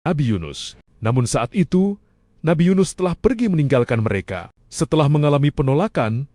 Nabi Yunus. Namun saat itu, Nabi Yunus telah pergi meninggalkan mereka. Setelah mengalami penolakan,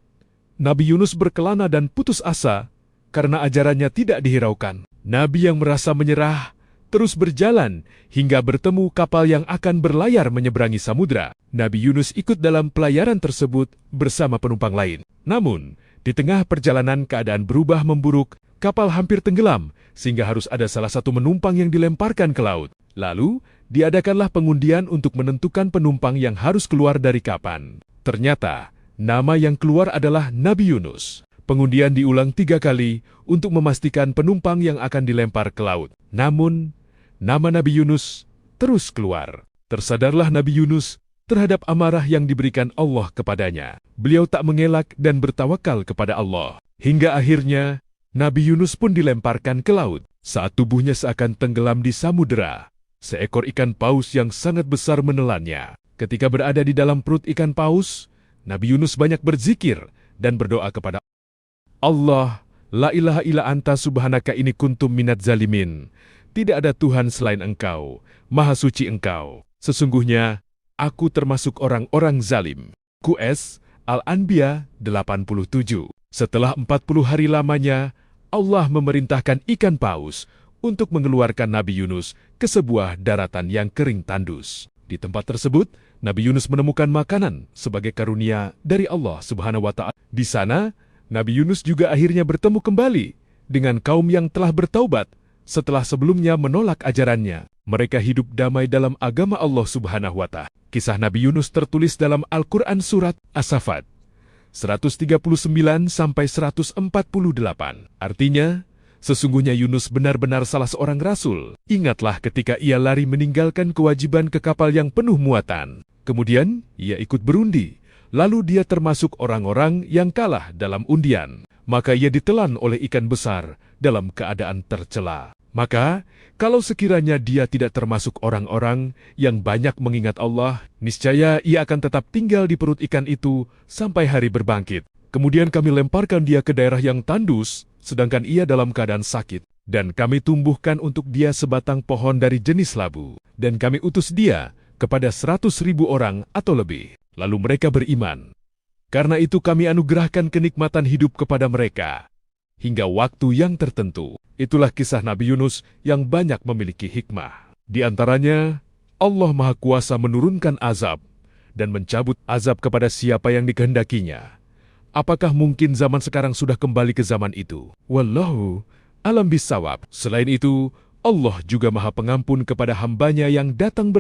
Nabi Yunus berkelana dan putus asa karena ajarannya tidak dihiraukan. Nabi yang merasa menyerah terus berjalan hingga bertemu kapal yang akan berlayar menyeberangi samudra. Nabi Yunus ikut dalam pelayaran tersebut bersama penumpang lain. Namun, di tengah perjalanan keadaan berubah memburuk, kapal hampir tenggelam sehingga harus ada salah satu penumpang yang dilemparkan ke laut. Lalu, diadakanlah pengundian untuk menentukan penumpang yang harus keluar dari kapal. Ternyata, nama yang keluar adalah Nabi Yunus. Pengundian diulang 3 kali untuk memastikan penumpang yang akan dilempar ke laut. Namun, nama Nabi Yunus terus keluar. Tersadarlah Nabi Yunus terhadap amarah yang diberikan Allah kepadanya. Beliau tak mengelak dan bertawakal kepada Allah. Hingga akhirnya, Nabi Yunus pun dilemparkan ke laut. Saat tubuhnya seakan tenggelam di samudera, seekor ikan paus yang sangat besar menelannya. Ketika berada di dalam perut ikan paus, Nabi Yunus banyak berzikir dan berdoa kepada Allah, La ilaha illa anta subhanaka inni kuntum minadz zalimin. Tidak ada Tuhan selain Engkau, Maha Suci Engkau. Sesungguhnya, aku termasuk orang-orang zalim. QS Al-Anbiya 87. Setelah 40 hari lamanya, Allah memerintahkan ikan paus untuk mengeluarkan Nabi Yunus ke sebuah daratan yang kering tandus. Di tempat tersebut, Nabi Yunus menemukan makanan sebagai karunia dari Allah Subhanahu wa Ta'ala. Di sana, Nabi Yunus juga akhirnya bertemu kembali dengan kaum yang telah bertaubat setelah sebelumnya menolak ajarannya. Mereka hidup damai dalam agama Allah Subhanahu wa Ta'ala. Kisah Nabi Yunus tertulis dalam Al-Quran Surat As-Saffat 139-148. Artinya, sesungguhnya Yunus benar-benar salah seorang rasul. Ingatlah ketika ia lari meninggalkan kewajiban ke kapal yang penuh muatan. Kemudian, ia ikut berundi. Lalu dia termasuk orang-orang yang kalah dalam undian. Maka ia ditelan oleh ikan besar dalam keadaan tercela. Maka, kalau sekiranya dia tidak termasuk orang-orang yang banyak mengingat Allah, niscaya ia akan tetap tinggal di perut ikan itu sampai hari berbangkit. Kemudian kami lemparkan dia ke daerah yang tandus, sedangkan ia dalam keadaan sakit. Dan kami tumbuhkan untuk dia sebatang pohon dari jenis labu. Dan kami utus dia kepada 100.000 orang atau lebih. Lalu mereka beriman. Karena itu kami anugerahkan kenikmatan hidup kepada mereka hingga waktu yang tertentu. Itulah kisah Nabi Yunus yang banyak memiliki hikmah. Di antaranya, Allah Maha Kuasa menurunkan azab dan mencabut azab kepada siapa yang dikehendakinya. Apakah mungkin zaman sekarang sudah kembali ke zaman itu? Wallahu a'lam bishawab. Selain itu, Allah juga Maha Pengampun kepada hambanya yang datang bertaubat.